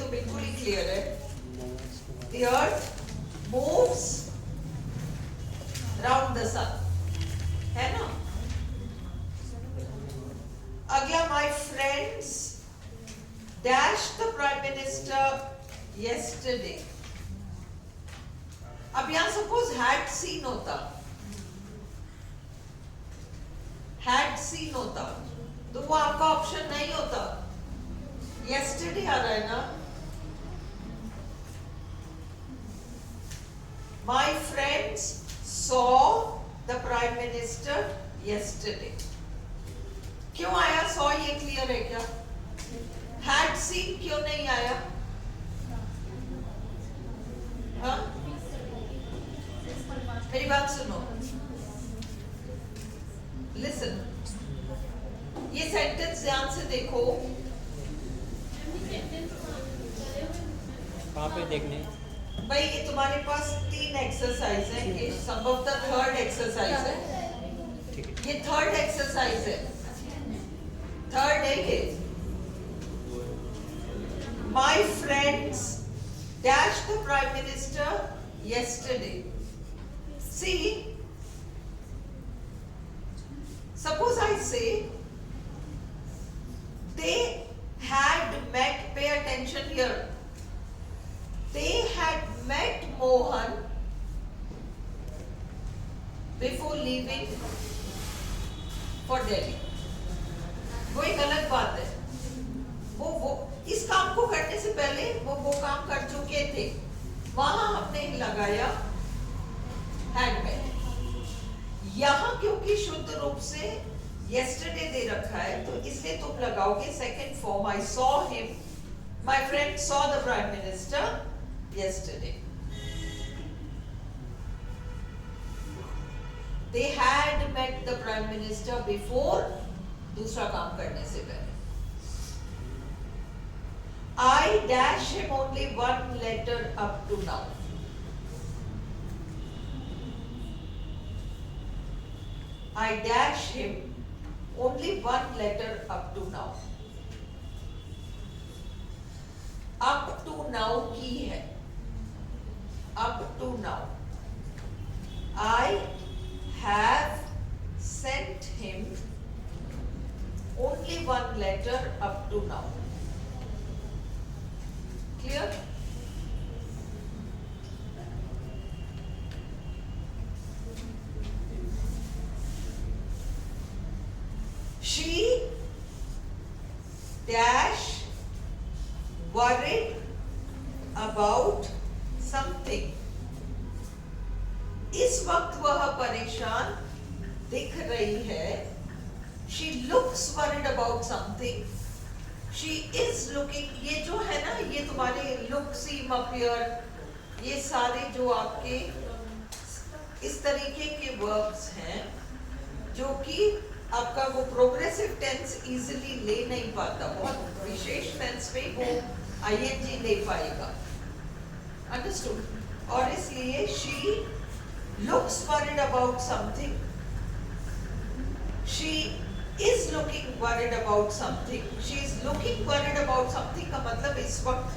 तो बिल्कुल ही क्लियर है. The earth moves round the sun, है ना. अगला, my friends dashed the prime minister yesterday. अब यहां सपोज had seen होता, had seen होता तो वो आपका ऑप्शन नहीं होता. yesterday आ रहा है ना. My friends saw the prime minister yesterday. क्यों आया saw? ये क्लियर है क्या? had seen क्यों नहीं आया? हाँ, मेरी बात सुनो. लिसन, ये सेंटेंस ध्यान से देखो. कहाँ पे देखने? भाई ये तुम्हारे पास 3 एक्सरसाइज है. ये सब ऑफ द थर्ड एक्सरसाइज है. ये थर्ड एक्सरसाइज है. थर्ड है ये. My friends dash the prime minister yesterday. See, suppose I say they had met, pay attention here, they had met Mohan before leaving for Delhi. वो एक अलग बात है. वो इस काम को करने से पहले वो काम कर चुके थे. वहां हमने लगाया had met. यहां क्योंकि शुद्ध रूप से yesterday दे रखा है तो इसलिए तुम लगाओगे second form. I saw him, my friend saw the prime minister yesterday. They had met the prime minister before, दूसरा काम करने से पहले. I dash him only one letter up to now. I dash him only one letter up to now. Up to now की है. Up to now. I have sent him only one letter up to now. Clear? She dash worried about something. इस वक्त वह परेशान दिख रही है. She looks worried about something. She is looking. ये जो है ना, ये तुम्हारे look, seem, appear, ये सारे जो आपके इस तरीके के verbs हैं जो कि आपका वो प्रोग्रेसिव टेंस इजीली ले नहीं पाता. बहुत विशेष टेंस में वो ing ले पाएगा. अंडरस्टूड? और इसलिए she looks worried about something. She is looking worried about something. She is looking worried about something का मतलब इस वक्त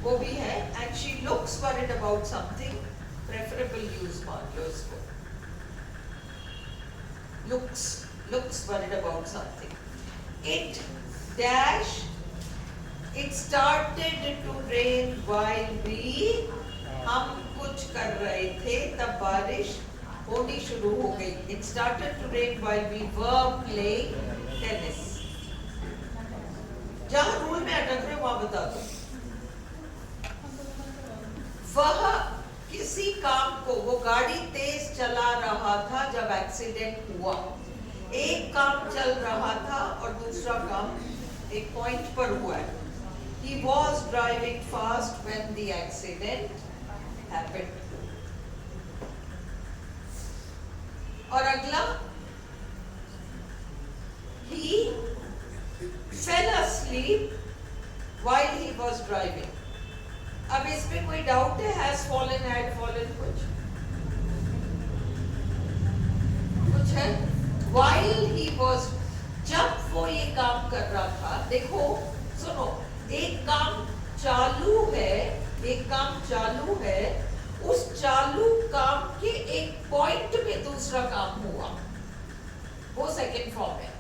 वो भी है. And she looks worried about something. Preferable use मान लो इसको. Looks worried about something. It dash. It started to rain while we, हम कुछ कर रहे थे तब बारिश होनी शुरू हो गई. It started to rain while we were playing tennis. जहां रूल में अटक रहे वहां बता दो. वह किसी काम को, वो गाड़ी तेज चला रहा था जब एक्सीडेंट हुआ. एक काम चल रहा था और दूसरा काम एक पॉइंट पर हुआ है. He was driving fast when the accident happened. और अगला, he fell asleep while he was driving. अब इसमें कोई डाउट है? has fallen, had fallen, कुछ है? while he was, जब वो ये काम कर रहा था. देखो सुनो, एक काम चालू है, एक काम चालू है, उस चालू काम के एक पॉइंट में दूसरा काम हुआ, वो सेकंड फॉर्म है।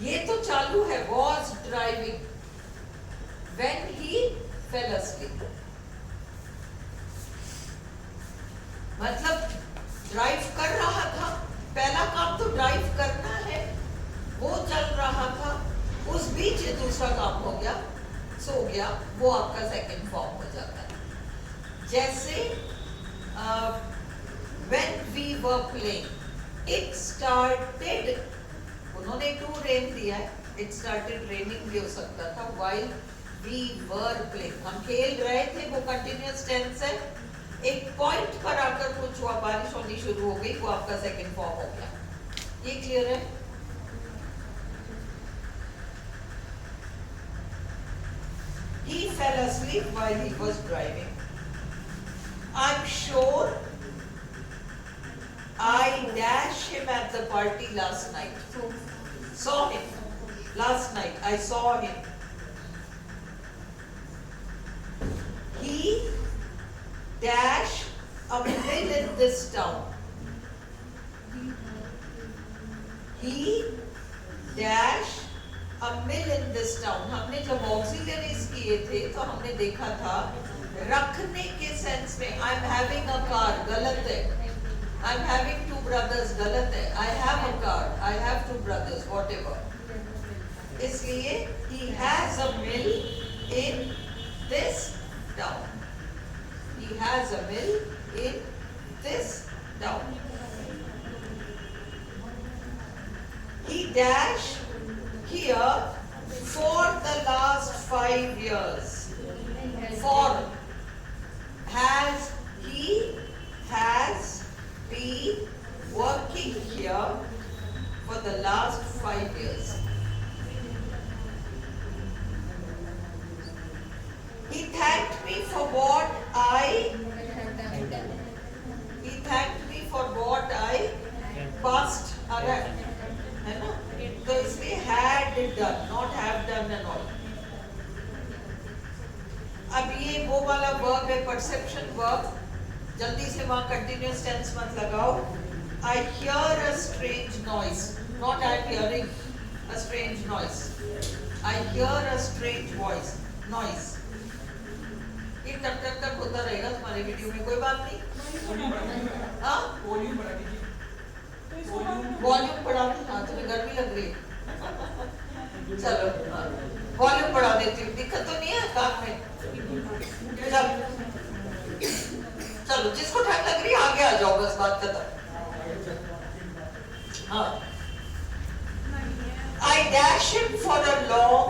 ये तो चालू है, was driving when he fell asleep, मतलब ड्राइव कर रहा था, पहला काम तो ड्राइव करना है, वो चल रहा था, उस बीच ये दूसरा काम हो गया, सो गया, वो आपका सेकंड फॉर्म हो जाता है। जैसे when we were playing, it started, उन्होंने to rain दिया है, it started raining भी हो सकता था, while we were playing, हम खेल रहे थे, वो continuous tense है, एक पॉइंट पर आकर कुछ हुआ, बारिश होनी शुरू हो गई, वो आपका सेकंड फॉर्म हो गया। ये क्लियर है? He fell asleep while he was driving. I'm sure I dashed him at the party last night. Saw him. Last night I saw him. He dashed a mill in this town. He dashed a mill in this town. हमने जब auxiliaries किए थे तो हमने देखा था रखने के सेंस में I'm having a car गलत है, I'm having two brothers गलत है, I have a car, I have two brothers, whatever. इसलिए he has a mill in this town. He has a mill in this town. He dashed here for the last 5 years. For has been working here for the last 5 years. He thanked me for what I passed around, है ना? तो इसलिए had done, not have done and all. अब ये वो वाला verb है, perception verb, जल्दी से वहाँ कंटिन्यूअस टेंस मत लगाओ। I hear a strange noise, not I'm hearing a strange noise. I hear a strange noise. ये टक टक टक होता रहेगा तुम्हारे वीडियो में, कोई बात नहीं। हाँ? वॉल्यूम बढ़ा दीजिए। वॉल्यूम बढ़ा दी, हाँ तुम्हें गर्मी लग रही है। चलो वॉल्यूम बढ़ा देती हूँ, दिक्कत तो नहीं है कान में? चलो जिसको ठंड लग रही है आगे आ जाओ, बस बात खत्म। हाँ, I dash him for a long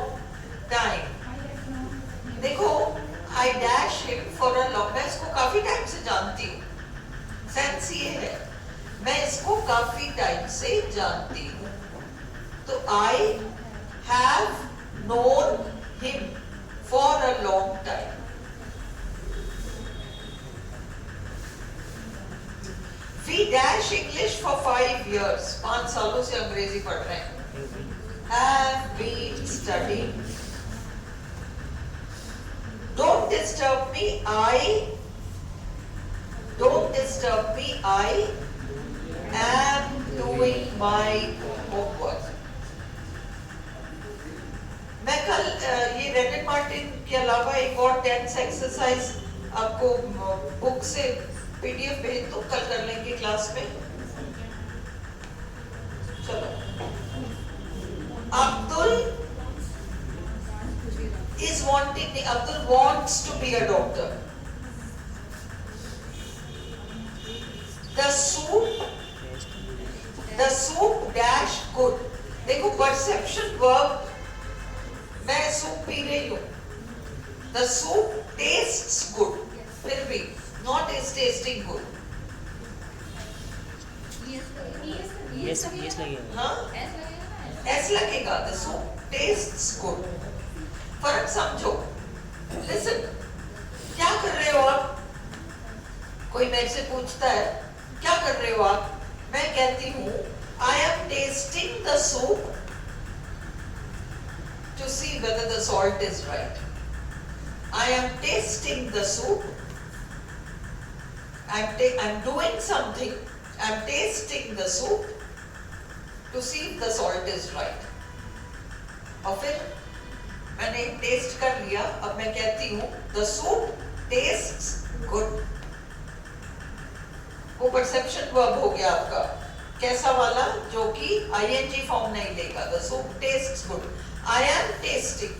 time. देखो I dash him for a long, मैं इसको काफी टाइम से जानती हूँ, सेंस ये है मैं इसको काफी टाइम से जानती हूँ, तो I have known him for a long time. We dash English for 5 years. 5 सालों से अंग्रेजी पढ़ रहे हैं. Have been studying. Don't disturb me. Don't disturb me. I am doing my homework. मैं कल ये रेनेट मार्टिन के अलावा एक और टेंस एक्सरसाइज आपको बुक से पीडीएफ भेज दूं, कल कर लेंगे क्लास में। चलो, Abdul is wanting, Abdul wants to be a doctor. The soup dash good. देखो परसेप्शन वर्ब, मैं सूप पी रही हूँ, the soup tastes good, फिर भी not is tasting good. Yes लगेगा। हाँ? S लगेगा, the soup tastes good. फर्क समझो। Listen, क्या कर रहे हो आप? कोई मेरे से पूछता है, क्या कर रहे हो आप? मैं कहती हूँ, I am tasting the soup to see whether the salt is right. I am tasting the soup. I'm doing something. I'm tasting the soup to see if the salt is right. और फिर मैंने test कर लिया, अब मैं कहती हूँ the soup tastes good. वो परसेप्शन वर्ब हो गया आपका, कैसा वाला, जो कि ing फॉर्म नहीं लेगा. The soup tastes good. I am tasting,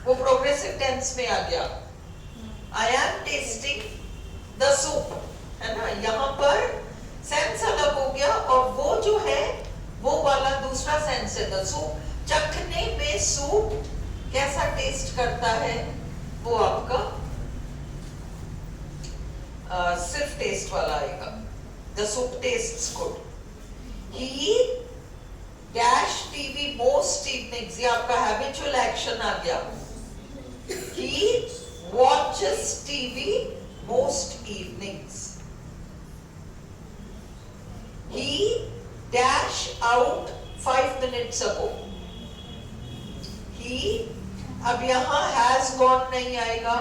वो प्रोग्रेसिव टेंस में आ गया. I am tasting the soup, है ना. यहाँ पर सेंस अलग हो गया और वो जो है वो वाला दूसरा सेंस है. The soup, चखने में सूप कैसा टेस्ट करता है, वो आपका सिर्फ टेस्ट वाला आएगा. The soup tastes good. He dash TV most evenings, ये आपका habitual action आ गया. He watches TV most evenings. He dash out 5 minutes ago. He, अब यहाँ has gone नहीं आएगा,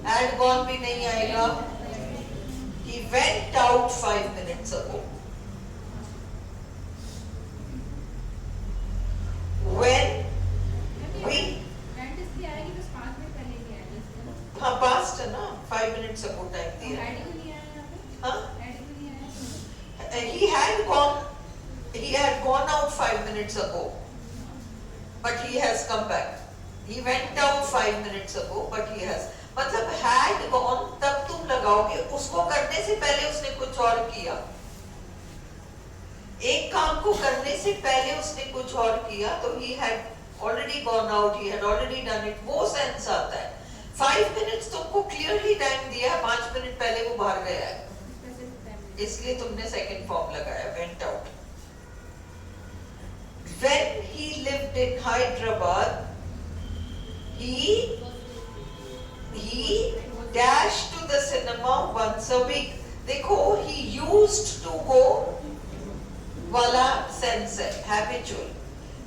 had gone भी नहीं आएगा. He went out 5 minutes ago. When we, हाँ past है ना, 5 minutes ago टाइम दिया. हाँ, he had gone out 5 minutes ago, but he has come back. He went out 5 minutes ago, but he has, मतलब had gone तब तुम लगाओगे, उसको करने से पहले उसने कुछ और किया. एक काम को करने से पहले उसने कुछ और किया, तो he had already gone out, he had already done it, वो सेंस आता है. 5 minutes तुमको क्लियरली टाइम दिया है, 5 मिनट पहले वो बाहर गया है, इसलिए तुमने सेकंड फॉर्म लगाया, went out. When he lived in Hyderabad, he dashed to the cinema once a week. देखो, he used to go वाला सेंस है, habitual.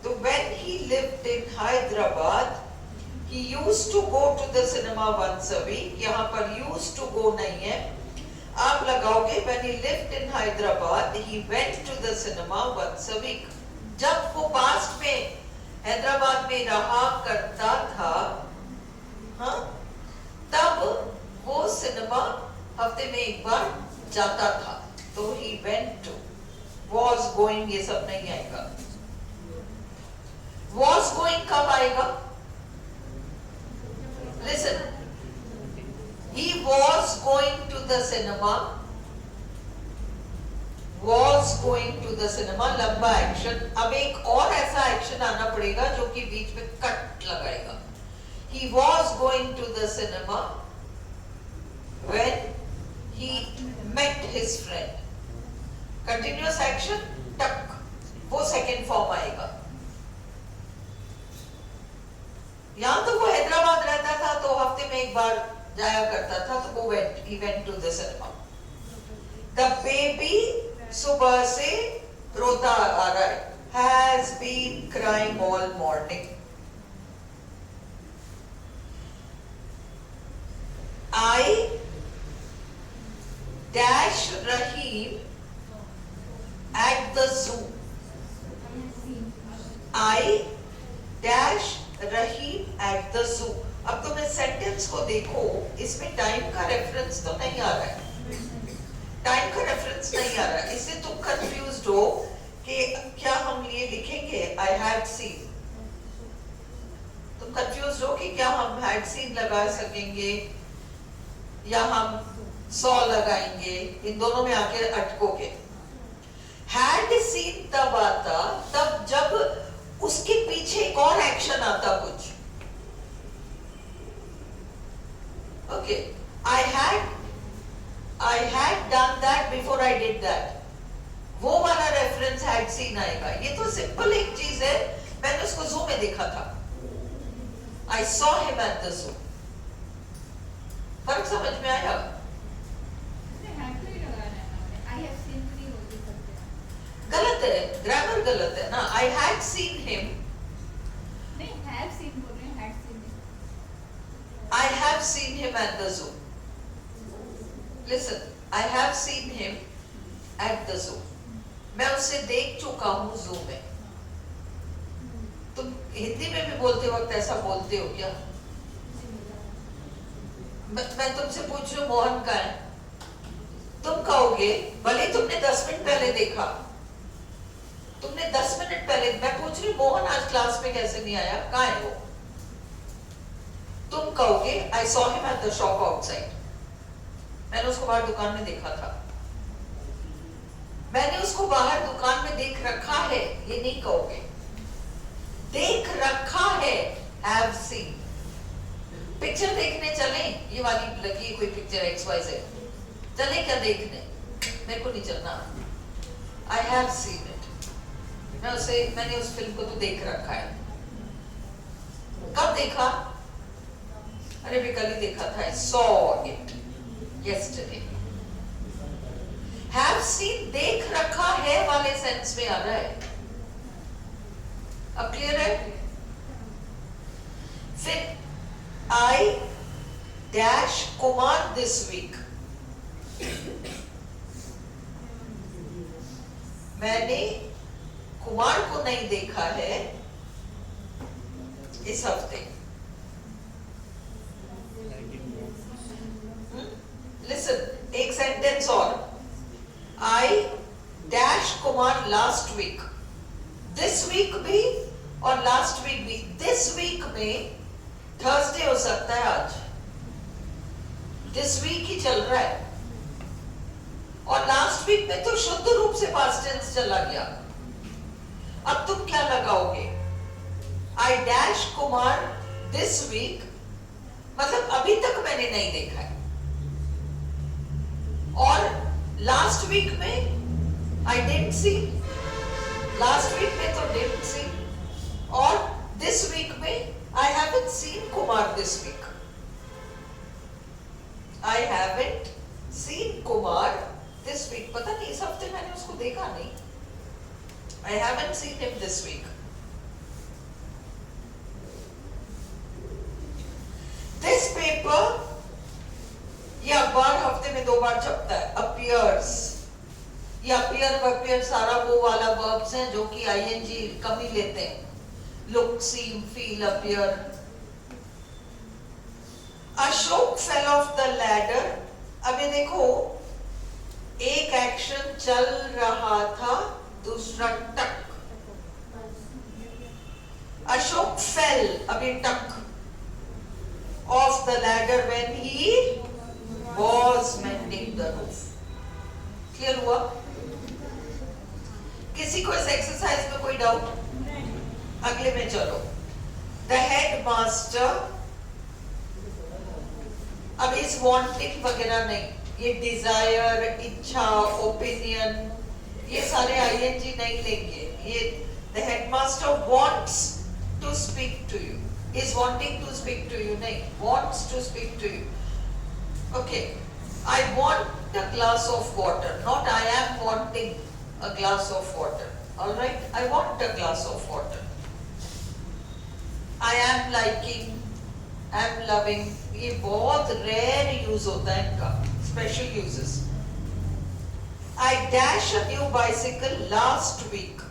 तो when he lived in Hyderabad, he used to go to the cinema once a week. यहाँ पर used to go नहीं है, आप लगाओगे when he lived in Hyderabad, he went to the cinema once a week. जब वो past में हैदराबाद में रहा करता था, हाँ, तब वो सिनेमा हफ्ते में एक बार जाता था. तो he went to, was going ये सब नहीं आएगा. was going कब आएगा? Listen, he was going to the cinema, was going to the cinema, लंबा एक्शन. अब एक और ऐसा एक्शन आना पड़ेगा जो कि बीच में कट लगाएगा. He was going to the cinema when he met his friend. Continuous action, टक, वो सेकेंड फॉर्म आएगा. यहाँ तो वो हैदराबाद रहता था, तो हफ्ते में एक बार जाया करता था, तो वो he went to the cinema. The baby सुबह से रोता आ रहा है, has been crying all morning. I dash Rahim at the zoo. I dash Rahim at the zoo. अब तुम इस सेंटेंस को देखो, इसमें टाइम का रेफरेंस तो नहीं आ रहा है, टाइम का रेफरेंस नहीं आ रहा है, इससे तुम कंफ्यूज्ड हो कि क्या हम ये लिखेंगे I had seen. तुम कंफ्यूज्ड हो कि क्या हम had seen लगा सकेंगे या हम saw लगाएंगे, इन दोनों में आके अटकोगे. had seen तब आता तब जब उसके पीछे एक और एक्शन आता कुछ. Okay, I had done that before I did that. वो वाला रेफरेंस had seen आएगा. ये तो सिंपल एक चीज है, मैंने उसको जू में देखा था. I saw him at the zoo. फर्क समझ में आया? गलत है, ग्रामर गलत है ना. I had seen him. नहीं, have seen बोल रहे हैं, had seen. have seen him at the zoo. Listen, I have seen him at the zoo. मैं उसे देख चुका हूँ जू में. तुम हिंदी में भी बोलते वक्त ऐसा बोलते हो क्या? मैं तुमसे पूछ रही हूँ मोहन का है, तुम कहोगे भले तुमने 10 मिनट पहले देखा, तुमने 10 मिनट पहले. मैं पूछ रही हूँ मोहन आज क्लास में कैसे नहीं आया, कहाँ है वो? तुम कहोगे I saw him at the shop outside. मैंने उसको बाहर दुकान में देखा था. मैंने उसको बाहर दुकान में देख रखा है, ये नहीं कहोगे. देख रखा है, हैव सीन. पिक्चर देखने चले, ये वाली लगी है कोई पिक्चर XYZ, चले क्या देखने? मेरे को नहीं चलना. I have seen it. मैंने उस फिल्म को तो देख रखा है. कब देखा? अरे मैं कल ही देखा था. I saw it yesterday. Have seen देख रखा है वाले सेंस में आ रहा है. अब क्लियर है? फिर I dash Kumar this week. मैंने कुमार को नहीं देखा है इस हफ्ते. Listen, एक सेंटेंस और. I dash Kumar last week. This week भी और last week भी. This week में Thursday हो सकता है आज. This week ही चल रहा है. और last week में तो शुद्ध रूप से past tense चला गया. अब तुम क्या लगाओगे? I dash Kumar this week, मतलब अभी तक मैंने नहीं देखा है. और लास्ट वीक में I didn't see. Last week में तो डिडंट सी. और दिस वीक में I haven't seen Kumar this week. I haven't seen Kumar this week. पता नहीं इस हफ्ते मैंने उसको देखा नहीं. I haven't seen him this week. This paper, ये अखबार हफ्ते में 2 बार छपता है. अपीयर्स, ये अपीयर सारा वो वाला वर्ब्स हैं जो कि आईएनजी कम ही लेते हैं. Look, seem, feel, appear. Ashok fell off the ladder. अब ये देखो, एक एक्शन चल रहा था, दूसरा टक. अशोक फेल, अभी टक, of the ladder when he was mending the roof. Clear हुआ? किसी को इस एक्सरसाइज में कोई डाउट? अगले में चलो. The headmaster, अब इस wanting वगैरह नहीं, ये desire, इच्छा, opinion, ये सारे ING नहीं लेंगे. ये the headmaster wants to speak to you. Is wanting to speak to you नहीं, wants to speak to you. Okay, I want a glass of water, not I am wanting a glass of water. All right, I want a glass of water. I am liking, I am loving. ये बहुत rare use होता है इनका, special uses. I dash a new bicycle last week.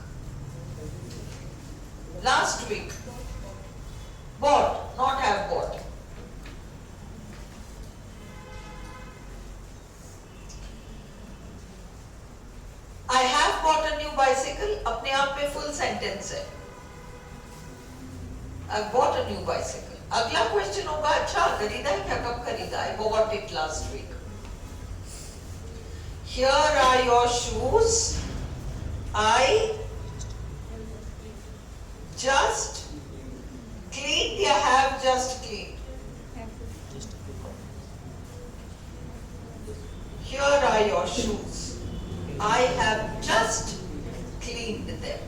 Last week. Bought, not have bought. I have bought a new bicycle, अपने आप में full sentence है. I bought a new bicycle. अगला क्वेश्चन होगा, अच्छा खरीदा है क्या, कब खरीदा? I bought it last week. Here are your shoes. I just cleaned या have just cleaned? Here are your shoes. I have just cleaned them.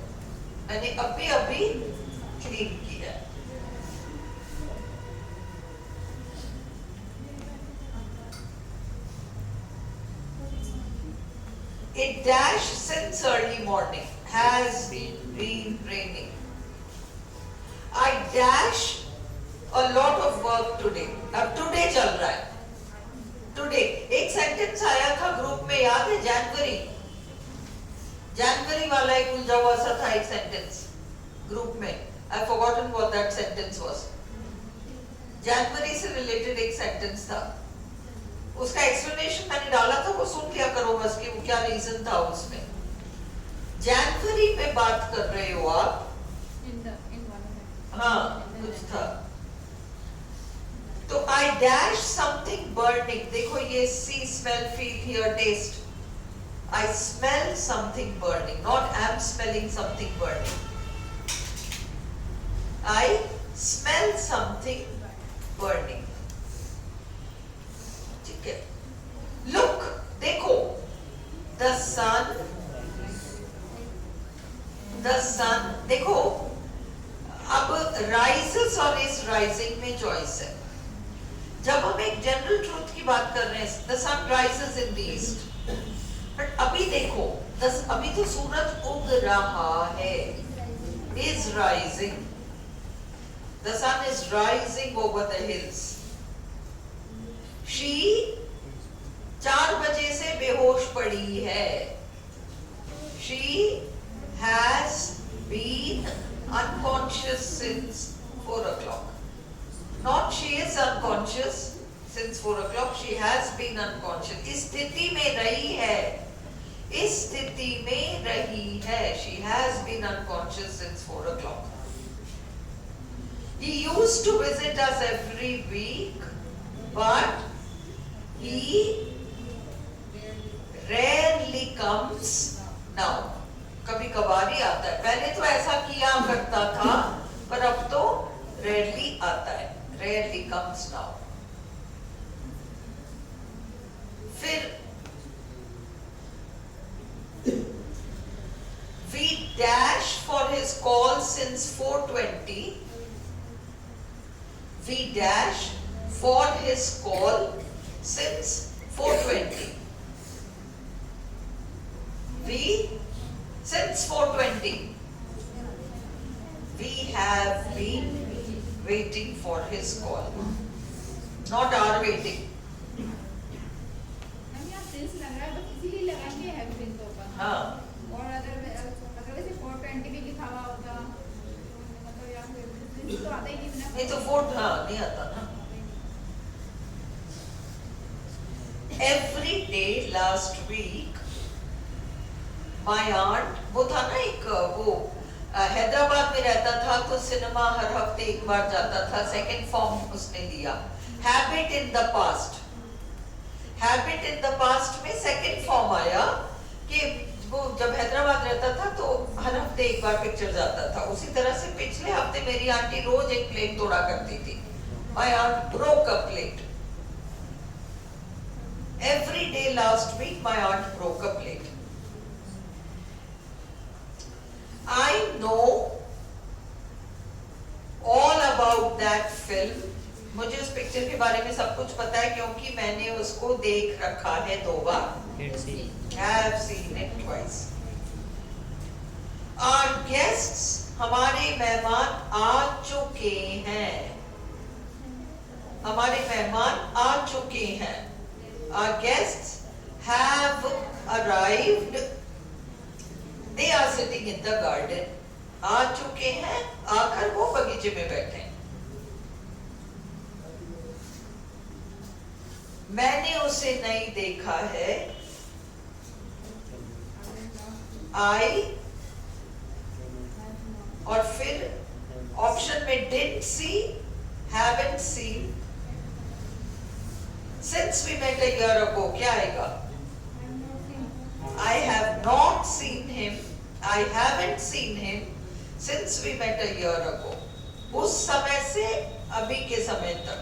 मैंने अभी अभी clean किया. It dash since early morning has been raining. I dash a lot of work today. अब today चल रहा है. Today एक सेंटेंस आया था ग्रुप में, याद है? जनवरी वाला एक उलझा हुआ सा था एक सेंटेंस ग्रुप में. I've forgotten what that sentence was. जनवरी से रिलेटेड एक सेंटेंस था. उसका एक्सप्लेनेशन मैंने डाला था, वो सुन लिया करो बस कि वो क्या रीजन था उसमें. जनवरी पे बात कर रहे हो आप. हाँ कुछ था. तो I dash something burning. देखो ये see, smell, feel, hear, taste. I smell something burning, not am smelling something burning. I smell something burning. ठीक है. Look, देखो. The sun, देखो. अब rises और is rising में choice है. जब हम एक जनरल ट्रूथ की बात कर रहे हैं, the sun rises in the east. But अभी देखो, अभी तो सूरज उग रहा है. Is rising. The sun is rising over the hills. She 4 बजे से बेहोश पड़ी है. She has been unconscious since 4 o'clock. Not she is unconscious since 4 o'clock. She has been unconscious. इस स्थिति में रही है. She has been unconscious since 4 o'clock. He used to visit us every week, but he rarely comes now. कभी कभार ही आता है. पहले तो ऐसा किया करता था, पर अब तो rarely आता है. Rarely comes now. फिर we dash for his call since 4:20. We dash for his call since 4:20. Since 4:20. We have been waiting for his call. Not our waiting. हाँ. और अगर वैसे 420 भी लिखा हुआ होगा मतलब या फिर तो आता ही नहीं तो 4 हाँ नहीं आता ना. Every day last week my aunt, वो था ना एक वो हैदराबाद में रहता था तो सिनेमा हर हफ्ते एक बार जाता था. सेकंड फॉर्म उसने लिया. Habit in the past. Habit in the past में सेकंड फॉर्म आया कि वो जब हैदराबाद रहता था तो हर हफ्ते एक बार पिक्चर जाता था. उसी तरह से पिछले हफ्ते मेरी आंटी रोज एक प्लेट तोड़ा करती थी. My aunt broke a plate. Every day last week my aunt broke a plate. I know all about that film. मुझे उस पिक्चर के बारे में सब कुछ पता है क्योंकि मैंने उसको देख रखा है 2 बार. Have seen it twice. Our guests, हमारे मेहमान आ चुके हैं. हमारे मेहमान आ चुके हैं. Our guests have arrived. They are sitting in the garden. आ चुके हैं, आकर वो बगीचे में बैठे हैं. मैंने उसे नहीं देखा है. I और फिर ऑप्शन में didn't see, haven't seen. Since we met a year ago, क्या आएगा? I have not seen him. I haven't seen him since we met a year ago. उस समय से अभी के समय तक.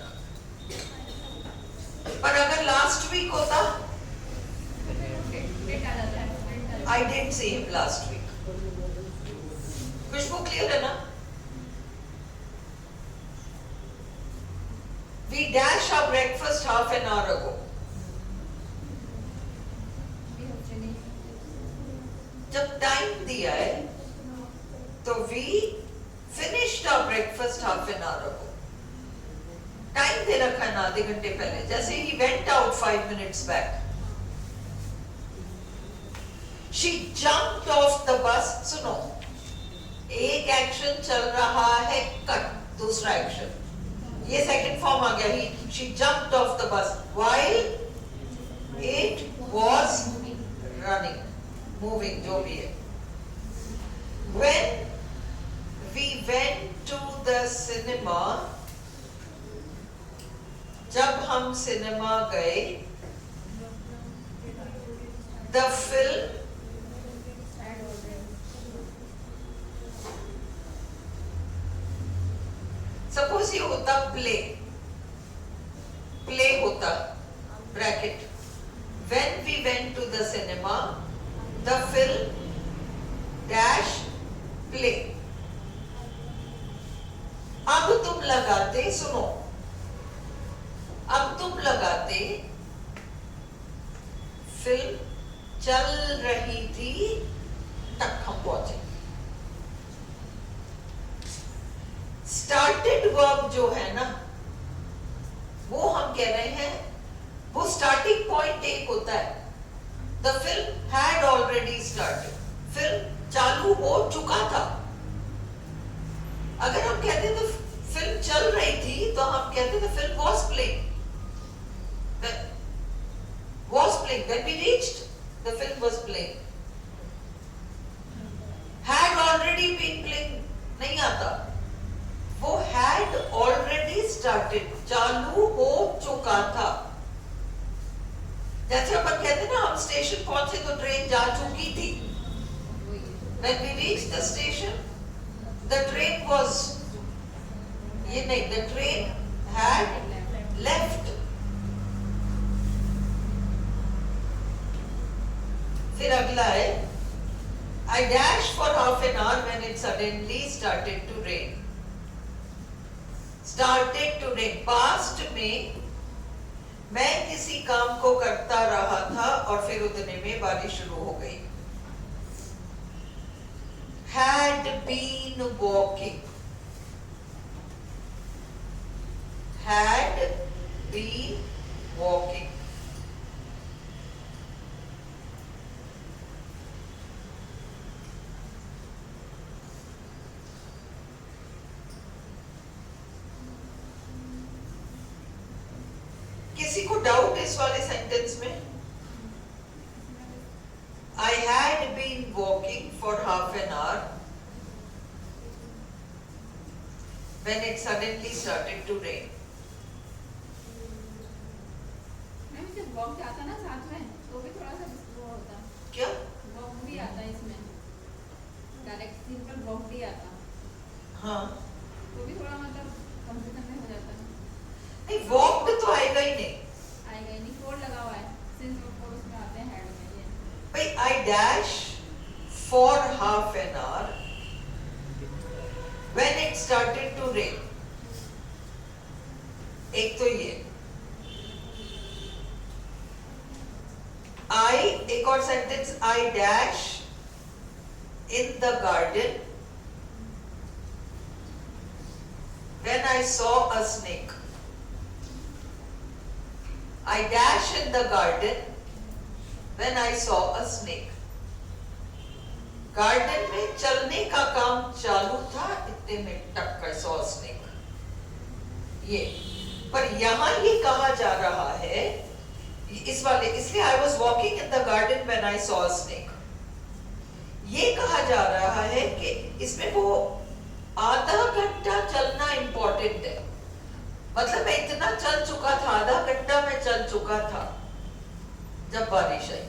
पर अगर लास्ट वीक होता, I didn't see him last week. Khushboo clear है ना? We dash our breakfast half an hour ago. जब टाइम दिया है तो we finished our breakfast half an hour ago. दे रखा है ना आधे घंटे पहले, जैसे he went out 5 minutes back, she jumped off the bus. सुनो, एक एक्शन चल रहा है, कट, दूसरा एक्शन, ये सेकंड फॉर्म आ गया, ही she jumped off the bus while it was running, moving, जो भी है. When we went to the cinema, जब हम सिनेमा गए, the film, सपोज ये होता प्ले, प्ले होता bracket, when we went to the cinema, the film dash play. अब तुम लगाते, सुनो, अब तुम लगाते फिल्म चल रही थी तक हम पहुंचे. स्टार्टेड वर्ब जो है ना, वो हम कह रहे हैं, वो स्टार्टिंग पॉइंट एक होता है. The film had already started, film चालू हो चुका था. अगर हम कहते तो फिल्म चल रही थी, तो हम कहते the film was playing, was playing. When we reached, the film was playing. Had already been playing नहीं आता, वो had already started, चालू हो चुका था. जैसे अपन कहते ना, हम स्टेशन पहुंचे तो ट्रेन जा चुकी थी. When we reached the station, the train was, ये नहीं, the train had left. फिर अगला है, I dashed for half an hour when it suddenly started to rain. Started to rain. Past में मैं किसी काम को करता रहा था और फिर उतने में बारिश शुरू हो गई. Had been walking. Had been walking. किसी को डाउट इस वाले सेंटेंस में? I had been walking for half an hour when it suddenly started to rain. Ma'am जब वॉक जाता ना साथ में, तो भी थोड़ा सा वो होता. क्या? वॉक भी आता है इसमें, डायरेक्ट सिंपल वॉक भी आता. हाँ. तो भी थोड़ा मतलब कंफ्यूजन में हो जाता है. नहीं, वॉक्ड तो आएगा ही नहीं. आएगा ही नहीं, फोर लगा हुआ है, सिंस वो फोर उसमें आते हैं हेड में ये. भाई, I dash for half an hour when it started to rain. एक तो ये. एक और sentence, I dash in the garden when I saw a snake. I dash in the garden when I saw a snake. Garden में चलने का काम चालू था, इतने में टक्कर saw a snake. ये पर यहाँ ये कहा जा रहा है इस वाले, इसलिए I was walking in the garden when I saw a snake. ये कहा जा रहा है कि इसमें वो आधा घंटा चलना इंपॉर्टेंट है. मतलब मैं इतना चल चुका था, आधा घंटा मैं चल चुका था जब बारिश आई.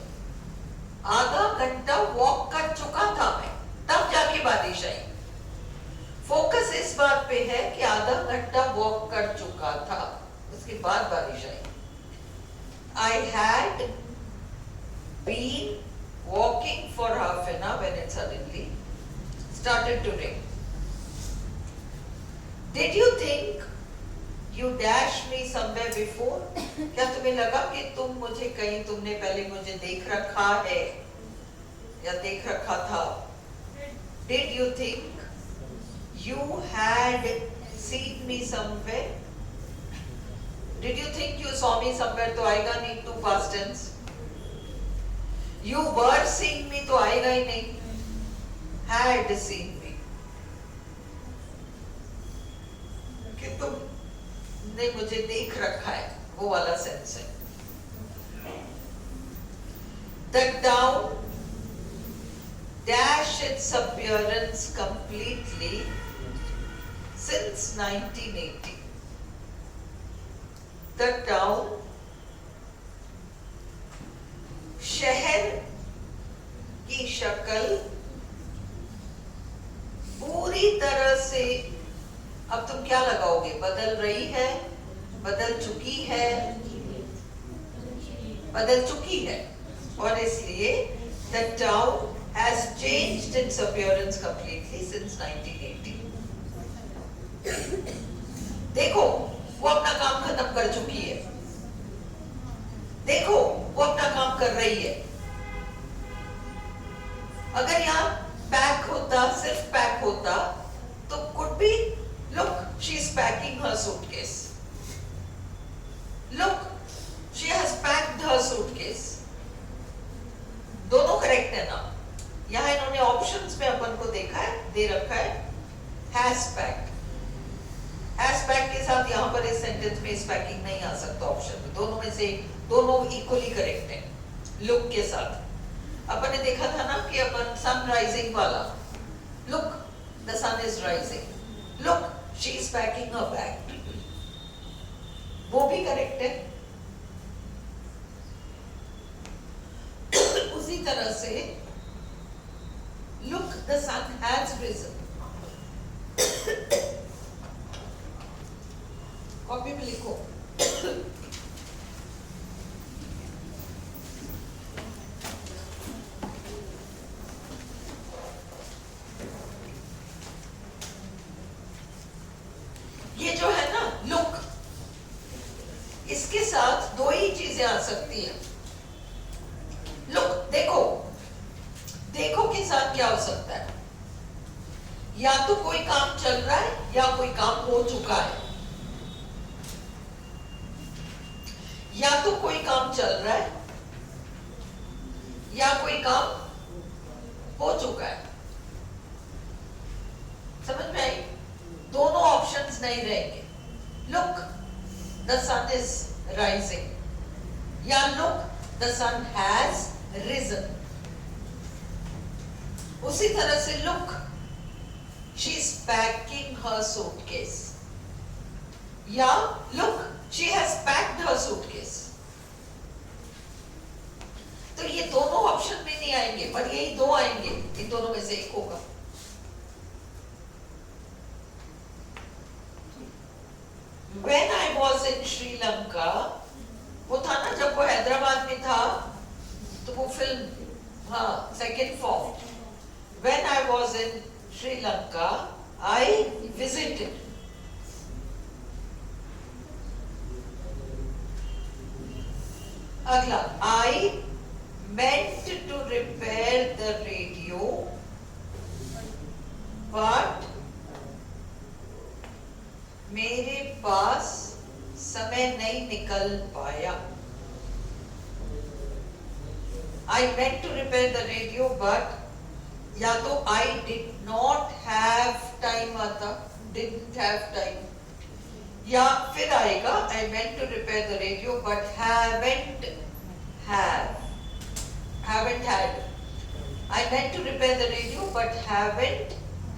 आधा घंटा वॉक कर चुका था मैं, तब जाके बारिश आई. फोकस इस बात पे है कि आधा घंटा वॉक कर चुका था, उसके बाद बारिश आई. I had been walking for half an hour when it suddenly started to rain. Did you think you dashed me somewhere before? क्या तुम्हें लगा कि तुम मुझे कहीं, तुमने पहले मुझे देख रखा है या देख रखा था? Did you think you had seen me somewhere? Did you think you saw me somewhere? तो आएगा नहीं to past tense. You were seeing me तो आएगा ही नहीं. Had seen me. कि तुमने मुझे देख रखा है, वो वाला सेंस है. The town dash its appearance completely since 1980. The town शहर की शक्ल पूरी तरह से, अब तुम क्या लगाओगे? बदल रही है, बदल चुकी है, बदल चुकी है. और इसलिए the town has changed its appearance completely since 1980. देखो वो अपना काम खत्म कर चुकी है. देखो वो अपना काम कर रही है. अगर यहाँ पैक होता, सिर्फ पैक होता, तो could be look she is packing her suitcase. Look she has packed her suitcase. दोनों करेक्ट है ना? यहाँ इन्होंने ऑप्शंस में अपन को देखा है, दे रखा है हैज पैक्ड. हैज पैक्ड के साथ यहाँ पर इस सेंटेंस में इस पैकिंग नहीं आ सकता ऑप्शन में. दोनों में से दोनों इक्वली करेक्ट है. लुक के साथ अपन ने देखा था ना कि अपन सन राइजिंग वाला, look the sun is rising, look she is packing her bag, वो भी करेक्ट है. उसी तरह से look the sun has risen. Copy में लिखो. ये जो है ना look, इसके साथ दो ही चीजें आ सकती हैं. लुक देखो, देखो के साथ क्या हो सकता है? या तो कोई काम चल रहा है या कोई काम हो चुका है. या तो कोई काम चल रहा है या कोई काम हो चुका है. समझ में आई? दोनों ऑप्शंस नहीं रहेंगे. Look the sun is rising या look the sun has risen. उसी तरह से look she is packing her suitcase या look she has packed her suitcase. तो ये दोनों ऑप्शन में नहीं आएंगे, पर यही दो आएंगे. इन दोनों में से एक होगा. When I was in Sri Lanka, वो था ना जब वो हैदराबाद में था, तो वो फिल्म, हाँ, second form. When I was in Sri Lanka, I visited. अगला, I meant to repair the radio, but मेरे पास समय नहीं निकल पाया. I meant to repair the radio, but या तो I did not have time आता, didn't have time, या फिर आएगा I meant to repair the radio but haven't had. I meant to repair the radio but haven't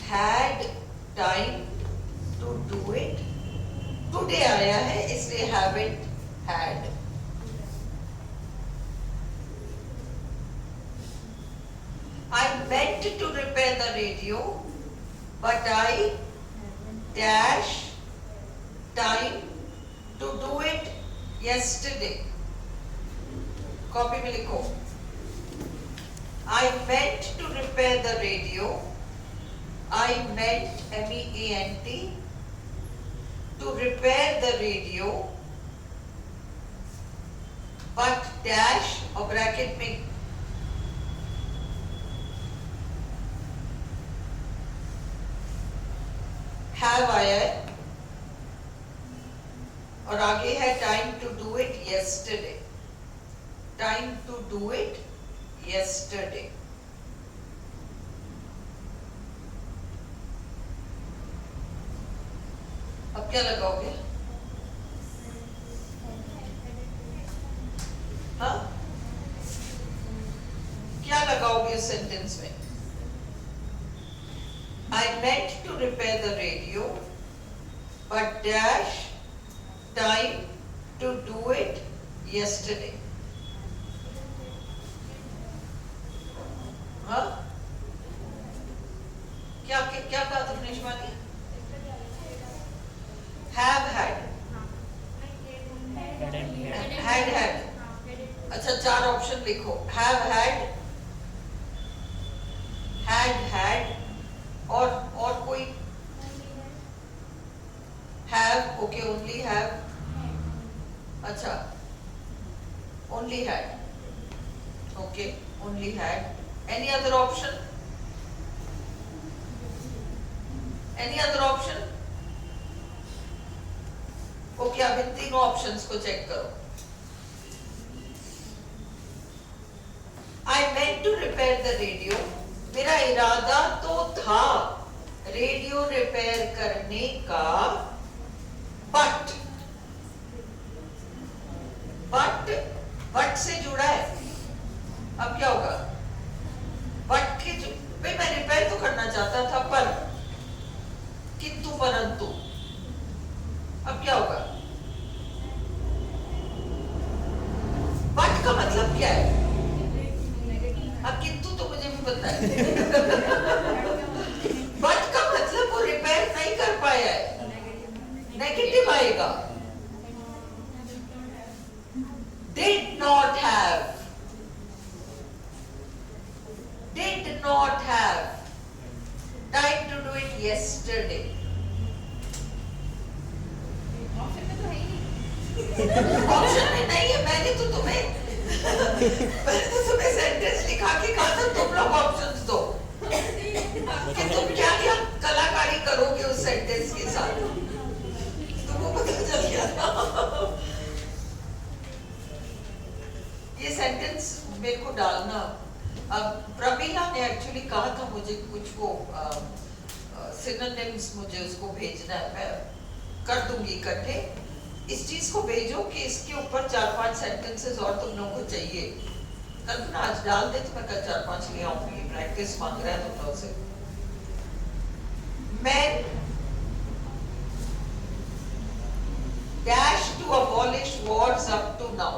had time to do it. Today आया है इसलिए haven't had. I meant to repair the radio, but I dash time to do it yesterday. Copy में लिखो. I meant to repair the radio. I meant MEANT to repair the radio, but dash और bracket में have आया है और आगे है time to do it yesterday. Time to do it yesterday. अब क्या लगाओगे? हाँ, क्या लगाओगे इस सेंटेंस में? I meant to repair the radio, but dash time to do it yesterday. हाँ? क्या कहा तुमने शिवानी? Have had. Had. अच्छा, 4 ऑप्शन लिखो. Have had, had और कोई? Have, okay, only have. अच्छा, only had. Okay, only had. Any other option? Any other option? Okay, अब इन तीनों ऑप्शंस को चेक करो. I meant to repair the radio. मेरा इरादा तो था रेडियो रिपेयर करने का, बट से जुड़ा है. अब क्या होगा? बट के भाई मैं रिपेयर तो करना चाहता था, पर किंतु परंतु. अब क्या होगा? बट का मतलब क्या है? अब किंतु तो मुझे भी पता है. बट का मतलब वो रिपेयर नहीं कर पाया है, नेगेटिव आएगा. Did not have time to do it yesterday. Option में तो है ही नहीं. ऑप्शन में नहीं है. मैंने तो तुम्हें सेंटेंस लिखा के कहा था तुम लोग ऑप्शंस दो कि तुम क्या क्या कलाकारी करोगे उस सेंटेंस के साथ. तुमको पता चल गया था. ये सेंटेंस मेरे को डालना. अब प्रमीला ने एक्चुअली कहा था मुझे कुछ वो सिनोनिम्स मुझे उसको भेजना है. मैं कर दूंगी इकट्ठे. इस चीज को भेजो कि इसके ऊपर 4-5 सेंटेंसेस और तुम लोगों को चाहिए. कल्पना आज डाल दे तो मैं कल 4-5 ले आऊंगी. प्रैक्टिस मांग रहा है तुम लोग से. मैं dash to abolish wars up to now,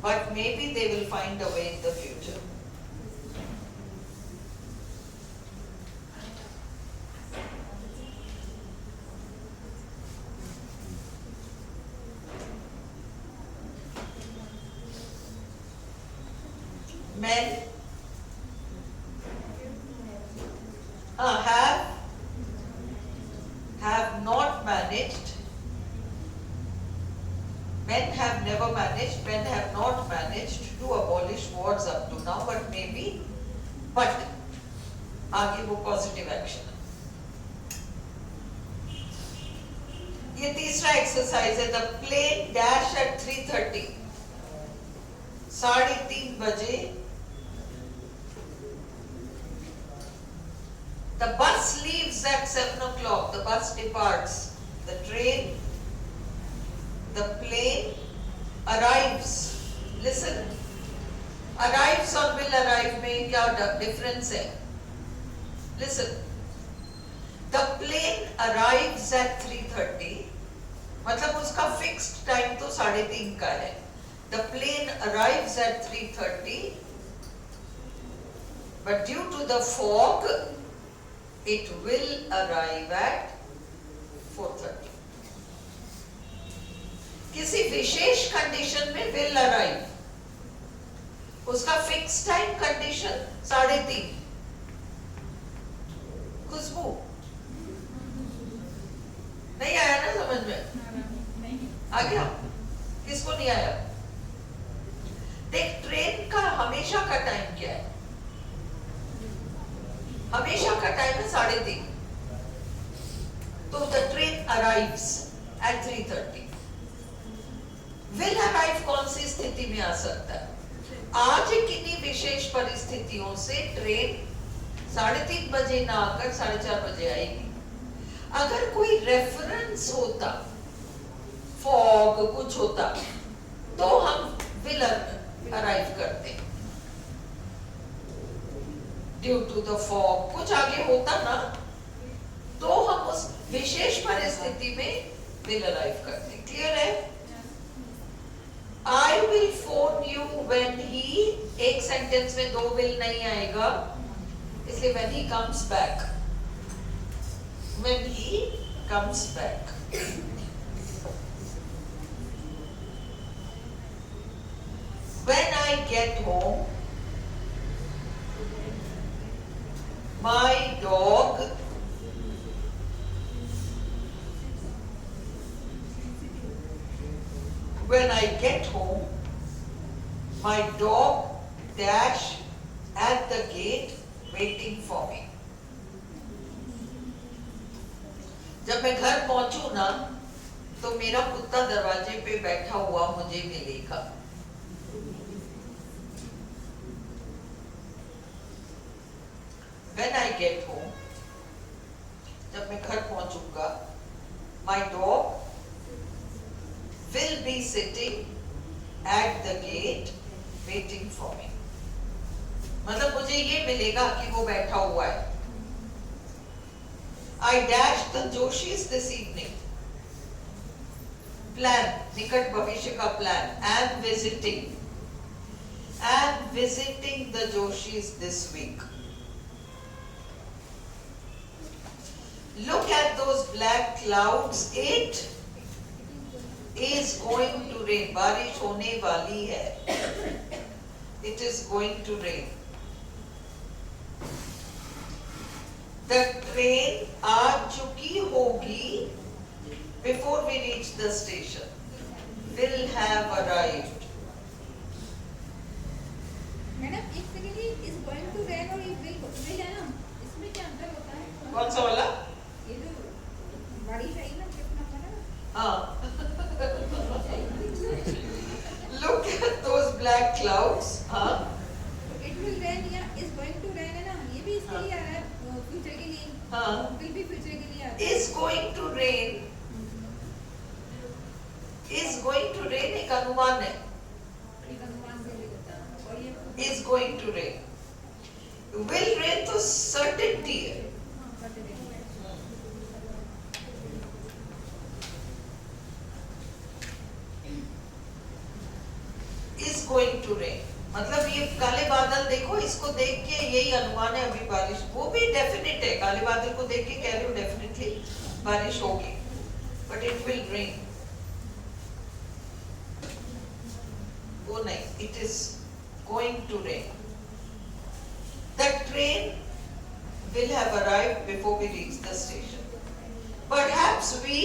but maybe they will find a way in the future. Men have not managed. Men have never managed. Men have not managed to abolish wars up to now, but maybe. But आगे वो positive action है. ये तीसरा exercise है. The plane dash at 3:30. 3:30 बजे. The bus leaves at 7 o'clock. The bus departs. The plane arrives. Listen. Arrives और will arrive में क्या difference है? Listen. The plane arrives at 3:30. मतलब उसका fixed time तो 3:30 का है. The plane arrives at 3:30, but due to the fog, it will arrive at 4:30. किसी विशेष कंडीशन में will arrive. उसका fixed time कंडीशन 3:30. खुशबू नहीं आया ना समझ में? आ गया? किसको नहीं आया? देख, ट्रेन का हमेशा का टाइम क्या है? हमेशा का टाइम है 3:30. तो तो the train arrives at 3:30. Will arrive कौन सी स्थिति में आ सकता है? आज किन्हीं विशेष परिस्थितियों से ट्रेन 3:30 बजे ना आकर 4:30 बजे आएगी। अगर कोई रेफरेंस होता, फॉग कुछ होता, तो हम विल अराइव करते। ड्यू टू द फॉग कुछ आगे होता ना, तो हम उस विशेष परिस्थिति में विल अराइव करते। क्लियर है? I will phone you when he, एक सेंटेंस में 2 will नहीं आएगा, इसलिए when he comes back. When he comes back. When I get home, my dog when I get home, my dog dash at the gate waiting for me. जब मैं घर पहुंचू ना, तो मेरा कुत्ता दरवाजे पे बैठा हुआ मुझे मिलेगा। When I get home, जब मैं घर पहुंचूंगा, my dog will be sitting at the gate waiting for me. मतलब मुझे ये मिलेगा कि वो बैठा हुआ है। I dashed the Joshis this evening. Plan, निकट भविष्य का plan. And visiting the Joshis this week. Look at those black clouds. It is going to rain. बारिश होने वाली है. It is going to rain. The train आ चुकी होगी before we reach the station. Will have arrived. Madam एक second, ये is going to rain और ये will है ना, इसमें क्या अंतर होता है? कौन सा वाला? ये जो बारिश आई ना, कितना बड़ा? हाँ. Look at those black clouds. हाँ. It will rain या is going to rain है ना, ये भी इसके लिए आ रहा है, फ्यूचर के लिए। हाँ. will भी फ्यूचर के लिए आता है। Is going to rain. Is going to rain एक अनुमान है. एक अनुमान से ले लेता है। और ये Is going to rain. Will rain तो certainty है. करते रहेंगे। Is going to rain. मतलब ये काले बादल देखो, इसको देख के यही अनुमान है अभी बारिश, वो भी डेफिनेट है। काले बादल को देख के कह रही हूँ डेफिनेटली बारिश होगी, बट इट विल रेन। वो नहीं, it is going to rain. The train will have arrived before we reach the station. Perhaps we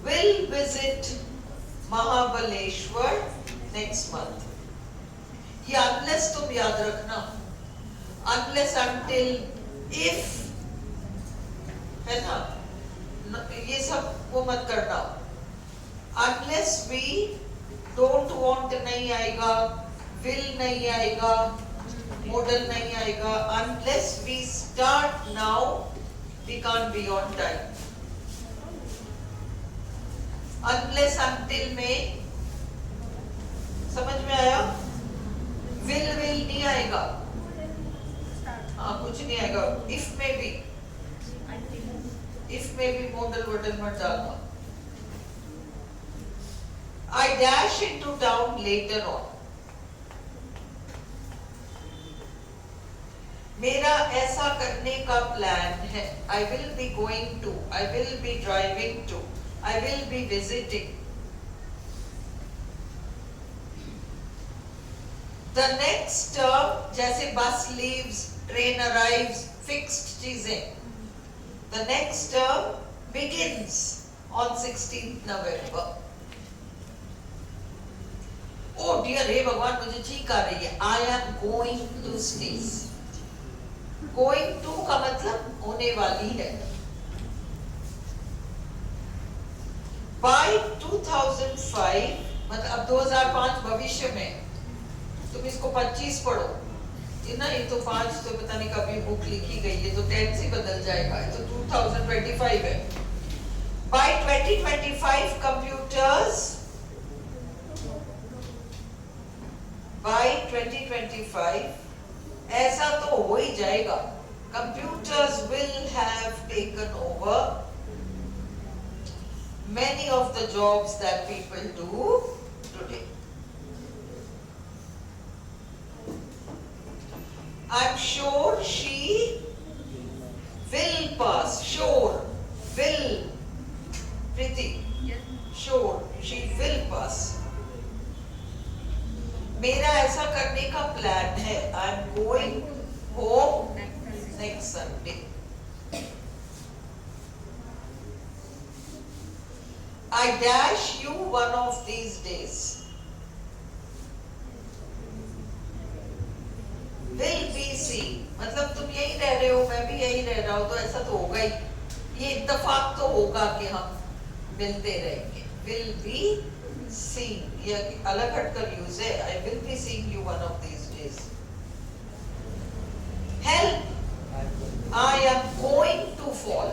will visit Mahabaleshwar next month. ये unless तुम याद रखना, unless until if है ना, ये सब वो मत करना। Unless we don't want नहीं आएगा, will नहीं आएगा, modal नहीं आएगा। Unless we start now, we can't be on time. Unless until में समझ में आया? will नहीं आएगा, हाँ कुछ नहीं आएगा। if में भी modal वोडल मत डालना। I dash into town later on. मेरा ऐसा करने का प्लान है। I will be going to, I will be driving to, I will be visiting. The next term, जैसे bus leaves, train arrives, fixed चीजें। The next term begins on 16th November. Oh dear, हे भगवान मुझे छींक आ रही है। I am going to sneeze. Going to का मतलब होने वाली है। बाय 2005 मतलब अब 2005 भविष्य में, तुम इसको 25 पढ़ो ये ना, ये तो 5 तो पता नहीं कभी बुक लिखी गई है, तो 10 से बदल जाएगा, ये तो 2025 है। बाय 2025 कंप्यूटर्स, बाय 2025 ऐसा तो हो ही जाएगा, computers will have taken over many of the jobs that people do today. I'm sure she will pass. Sure, will. Priti, sure, she will pass. मेरा ऐसा करने का प्लान है। I'm going home next Sunday. I dash you one of these days. Will be seen मतलब तुम यही रह रहे हो, मैं भी यही रह रहा हूं, तो ऐसा तो होगा ही, ये इत्तेफाक तो होगा कि हम मिलते रहेंगे। Will be seen ये अलग हटकर यूज है। I will be seeing you one of these days. Help, I am going to fall.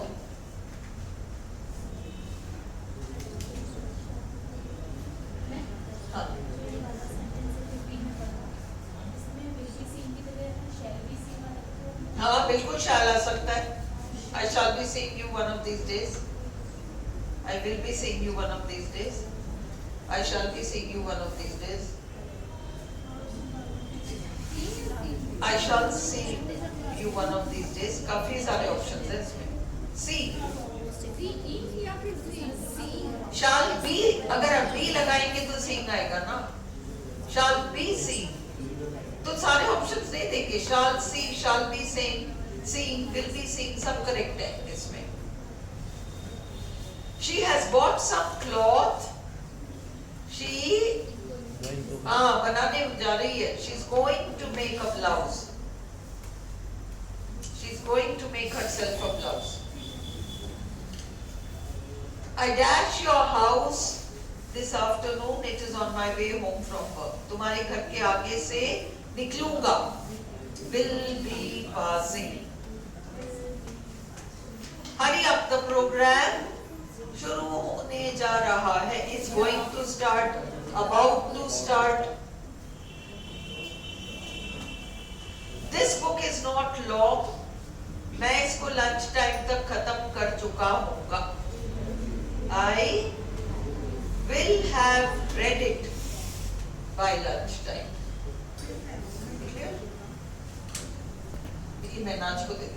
हाँ हाँ बिल्कुल shall आ सकता है। I shall be seeing you one of these days. I will be seeing you one of these days. I shall be seeing you one of these days. I shall see you one of these days. काफी सारे options हैं इसमें। See, shall be अगर आप be लगाएंगे तो seeing आएगा ना। Shall be seen तो सारे ऑप्शंस नहीं देंगे। Shall see, shall be seeing, will be seeing सब करेक्ट है इसमें। She has bought some cloth. She बनाने जा रही है। She's going to make a blouse. She's going to make herself a blouse. I dash your house this afternoon. It is on my way home from work. तुम्हारे घर के आगे से निकलूंगा। Will be passing. Hurry up, the program शुरू होने जा रहा है। It's going to start, about to start. This book is not long. मैं इसको लंच टाइम तक खत्म कर चुका हूँगा। I will have read it by lunch time. मैं नाच को